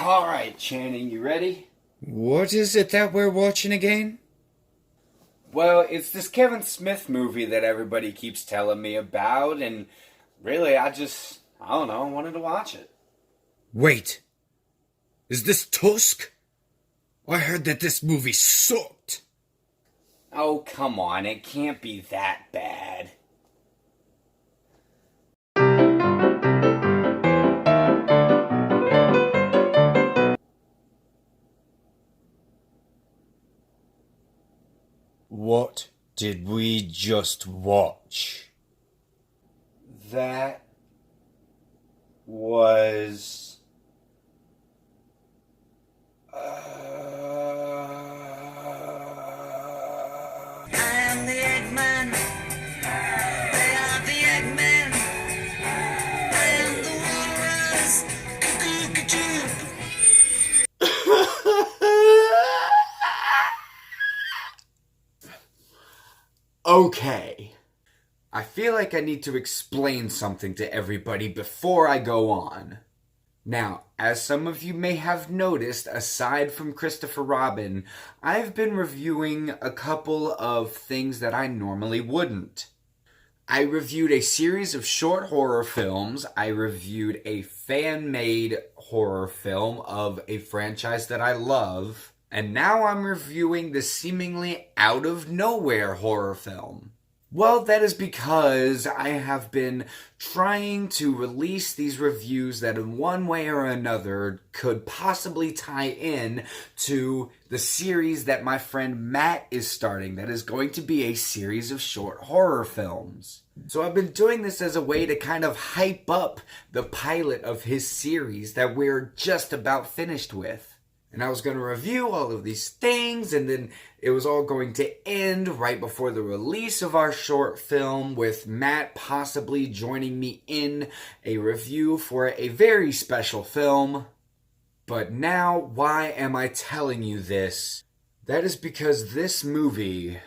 Alright, Channing, you ready? What is it that we're watching again? Well, it's this Kevin Smith movie that everybody keeps telling me about, and really, I don't know, wanted to watch it. Wait. Is this Tusk? I heard that this movie sucked. Oh, come on, it can't be that bad. What did we just watch? That was... I am the Eggman. They are the Eggmen. I am the walrus. Okay. I feel like I need to explain something to everybody before I go on. Now, as some of you may have noticed, aside from Christopher Robin, I've been reviewing a couple of things that I normally wouldn't. I reviewed a series of short horror films. I reviewed a fan-made horror film of a franchise that I love. And now I'm reviewing the seemingly out-of-nowhere horror film. Well, that is because I have been trying to release these reviews that in one way or another could possibly tie in to the series that my friend Matt is starting, that is going to be a series of short horror films. So I've been doing this as a way to kind of hype up the pilot of his series that we're just about finished with. And I was going to review all of these things, and then it was all going to end right before the release of our short film, with Matt possibly joining me in a review for a very special film. But now, why am I telling you this? That is because this movie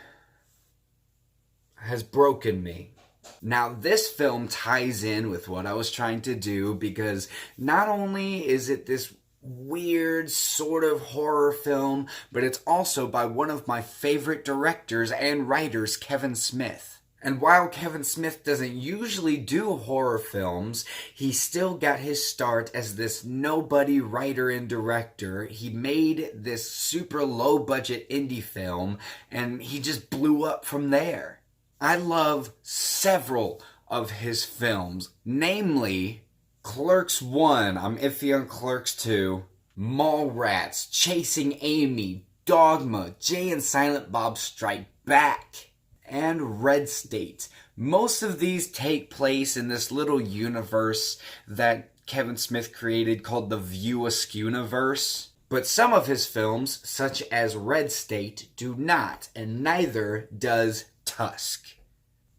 has broken me. Now, this film ties in with what I was trying to do, because not only is it this weird sort of horror film, but it's also by one of my favorite directors and writers, Kevin Smith. And while Kevin Smith doesn't usually do horror films, he still got his start as this nobody writer and director. He made this super low budget indie film, and he just blew up from there. I love several of his films, namely Clerks 1, I'm iffy on Clerks 2, Mallrats, Chasing Amy, Dogma, Jay and Silent Bob Strike Back, and Red State. Most of these take place in this little universe that Kevin Smith created called the View Askew-niverse. But some of his films, such as Red State, do not, and neither does Tusk.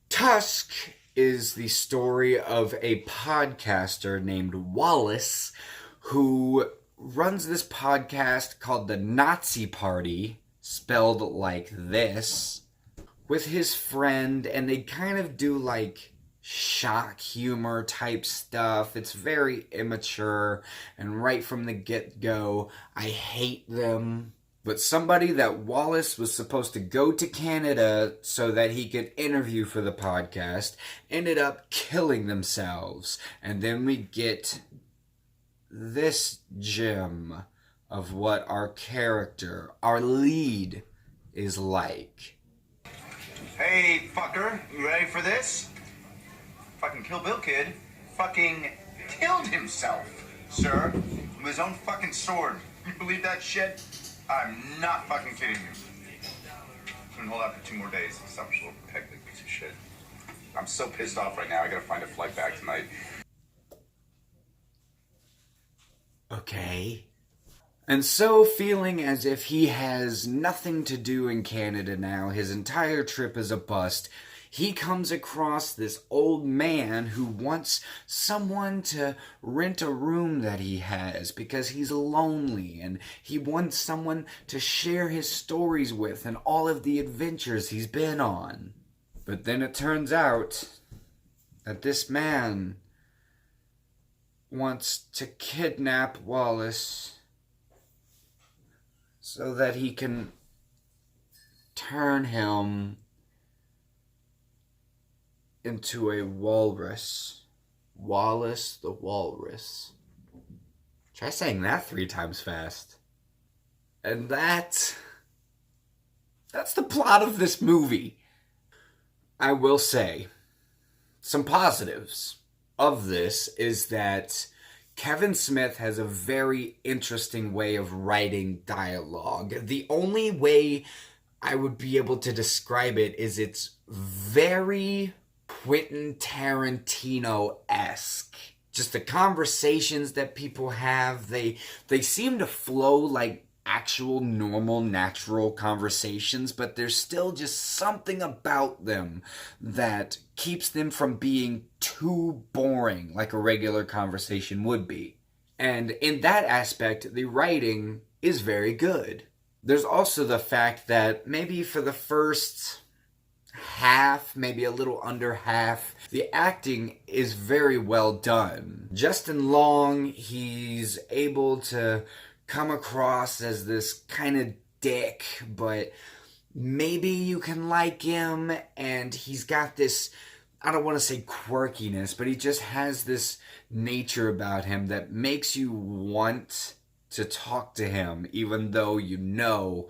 Tusk is the story of a podcaster named Wallace who runs this podcast called The Nazi Party, spelled like this, with his friend, and they kind of do like shock humor type stuff. It's very immature, and right from the get-go, I hate them. But somebody that Wallace was supposed to go to Canada so that he could interview for the podcast ended up killing themselves. And then we get this gem of what our character, our lead, is like. Hey, fucker, you ready for this? Fucking Kill Bill kid fucking killed himself, sir, with his own fucking sword. You believe that shit? I'm not fucking kidding you. I'm gonna hold out for 2 more days. Some little peg-leg piece of shit. I'm so pissed off right now. I gotta find a flight back tonight. Okay. And so, feeling as if he has nothing to do in Canada now, his entire trip is a bust, he comes across this old man who wants someone to rent a room that he has because he's lonely, and he wants someone to share his stories with and all of the adventures he's been on. But then it turns out that this man wants to kidnap Wallace so that he can turn him into a walrus. Wallace the Walrus. Try saying that 3 times fast. And that's the plot of this movie. I will say, some positives of this is that Kevin Smith has a very interesting way of writing dialogue. The only way I would be able to describe it is it's very Quentin Tarantino-esque. Just the conversations that people have, they seem to flow like actual normal natural conversations, but there's still just something about them that keeps them from being too boring like a regular conversation would be. And in that aspect, the writing is very good. There's also the fact that maybe for the first half, maybe a little under half, the acting is very well done. Justin Long, he's able to come across as this kind of dick, but maybe you can like him, and he's got this, I don't want to say quirkiness, but he just has this nature about him that makes you want to talk to him, even though you know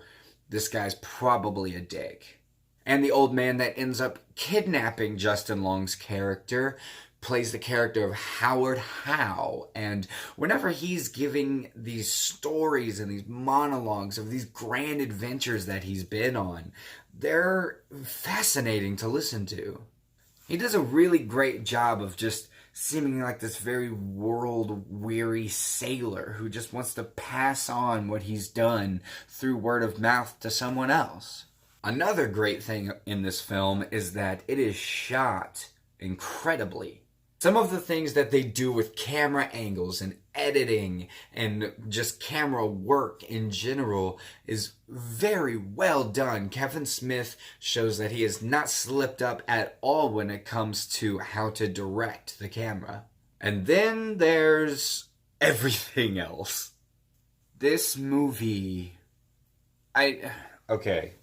this guy's probably a dick. And the old man that ends up kidnapping Justin Long's character plays the character of Howard Howe. And whenever he's giving these stories and these monologues of these grand adventures that he's been on, they're fascinating to listen to. He does a really great job of just seeming like this very world-weary sailor who just wants to pass on what he's done through word of mouth to someone else. Another great thing in this film is that it is shot incredibly. Some of the things that they do with camera angles and editing and just camera work in general is very well done. Kevin Smith shows that he has not slipped up at all when it comes to how to direct the camera. And then there's everything else. This movie... Okay.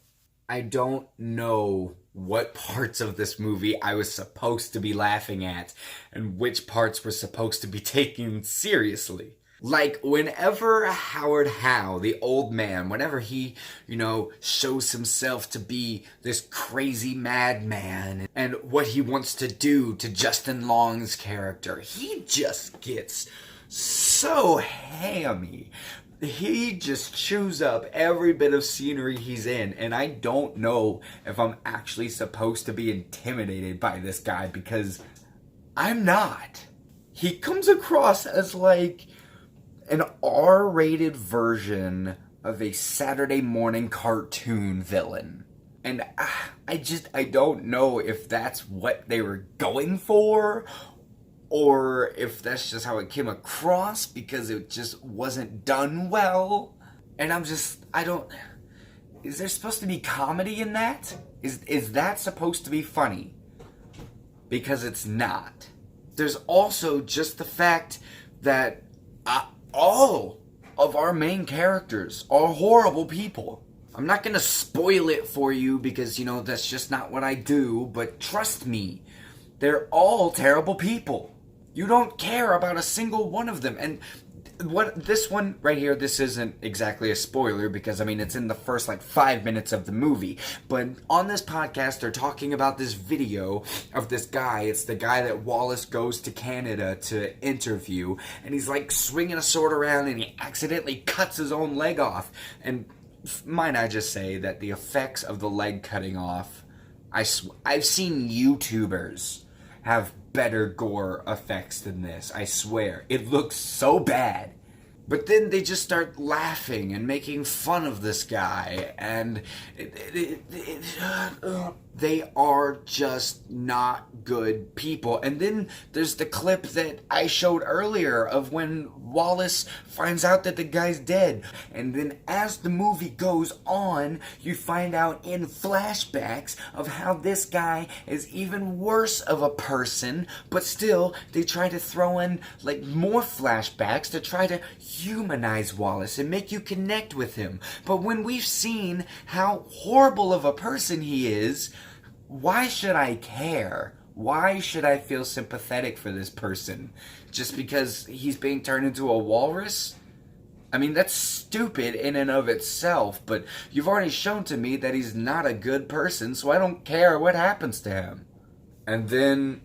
I don't know what parts of this movie I was supposed to be laughing at and which parts were supposed to be taken seriously. Like, whenever Howard Howe, the old man, whenever he, shows himself to be this crazy madman and what he wants to do to Justin Long's character, he just gets so hammy. He just chews up every bit of scenery he's in, and I don't know if I'm actually supposed to be intimidated by this guy, because I'm not. He comes across as like an R-rated version of a Saturday morning cartoon villain. And I don't know if that's what they were going for, or if that's just how it came across because it just wasn't done well. And is there supposed to be comedy in that? Is that supposed to be funny? Because it's not. There's also just the fact that all of our main characters are horrible people. I'm not gonna spoil it for you because, that's just not what I do, but trust me, they're all terrible people. You don't care about a single one of them. And this one right here, this isn't exactly a spoiler because, it's in the first 5 minutes of the movie. But on this podcast, they're talking about this video of this guy. It's the guy that Wallace goes to Canada to interview. And he's swinging a sword around and he accidentally cuts his own leg off. And might I just say that the effects of the leg cutting off, I've seen YouTubers have better gore effects than this, I swear. It looks so bad. But then they just start laughing and making fun of this guy, and They are just not good people. And then there's the clip that I showed earlier of when Wallace finds out that the guy's dead. And then as the movie goes on, you find out in flashbacks of how this guy is even worse of a person, but still they try to throw in like more flashbacks to try to humanize Wallace and make you connect with him. But when we've seen how horrible of a person he is, why should I care? Why should I feel sympathetic for this person? Just because he's being turned into a walrus? I mean, that's stupid in and of itself, but you've already shown to me that he's not a good person, so I don't care what happens to him. And then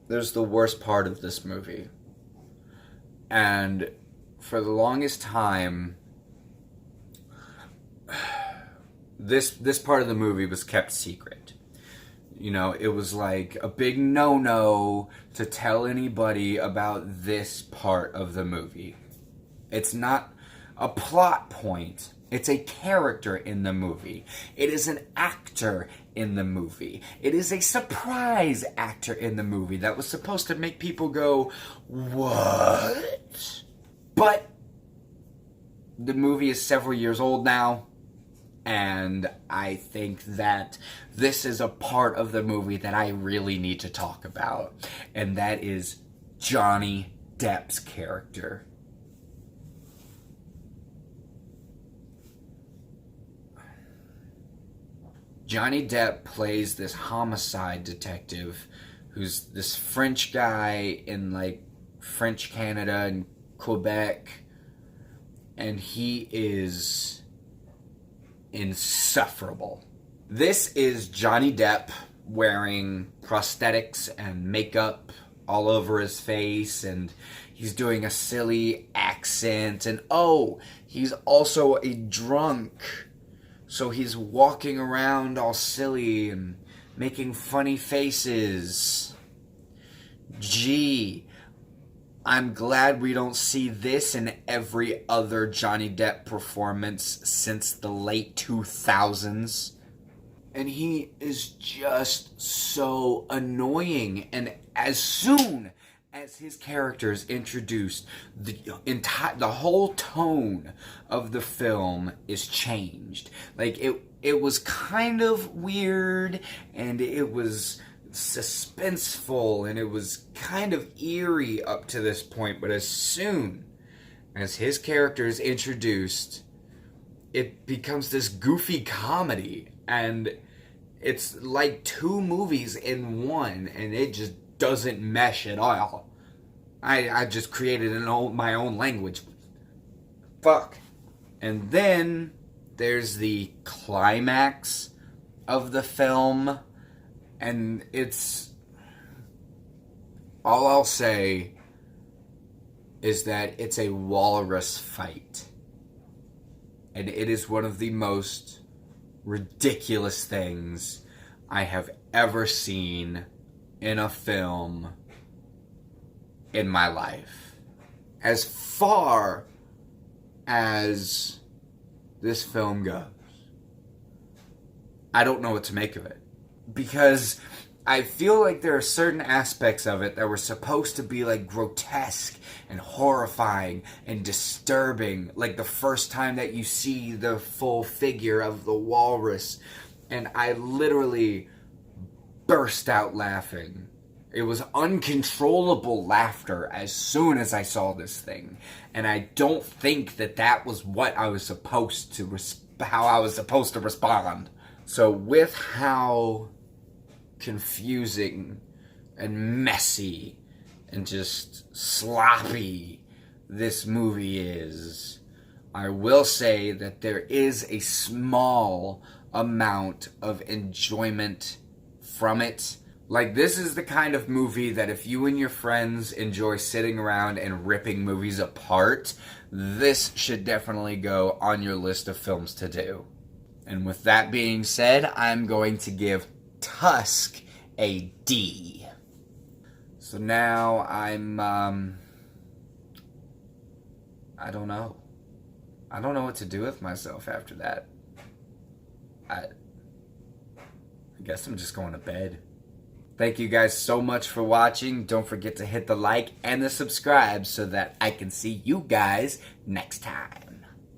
there's the worst part of this movie. And for the longest time, this part of the movie was kept secret. You know, it was like a big no-no to tell anybody about this part of the movie. It's not a plot point. It's a character in the movie. It is an actor in the movie. It is a surprise actor in the movie that was supposed to make people go, what? But the movie is several years old now. And I think that this is a part of the movie that I really need to talk about. And that is Johnny Depp's character. Johnny Depp plays this homicide detective who's this French guy in like French Canada and Quebec. And he is insufferable. This is Johnny Depp wearing prosthetics and makeup all over his face, and he's doing a silly accent, and oh, he's also a drunk. So he's walking around all silly and making funny faces. Gee, I'm glad we don't see this in every other Johnny Depp performance since the late 2000s. And he is just so annoying. And as soon as his character is introduced, the whole tone of the film is changed. Like, it was kind of weird, and it was suspenseful, and it was kind of eerie up to this point, but as soon as his character is introduced, it becomes this goofy comedy, and it's like two movies in one, and it just doesn't mesh at all. I just created my own language. Fuck. And then there's the climax of the film, and it's... all I'll say is that it's a walrus fight. And it is one of the most ridiculous things I have ever seen in a film in my life. As far as this film goes, I don't know what to make of it. Because I feel like there are certain aspects of it that were supposed to be like grotesque and horrifying and disturbing, like the first time that you see the full figure of the walrus, and I literally burst out laughing. It was uncontrollable laughter as soon as I saw this thing, and I don't think that was what I was supposed to how I was supposed to respond. So with how confusing and messy and just sloppy this movie is, I will say that there is a small amount of enjoyment from it. Like, this is the kind of movie that if you and your friends enjoy sitting around and ripping movies apart, this should definitely go on your list of films to do. And with that being said, I'm going to give Tusk a D. So now I'm, I don't know. I don't know what to do with myself after that. guess I'm just going to bed. Thank you guys so much for watching. Don't forget to hit the like and the subscribe so that I can see you guys next time.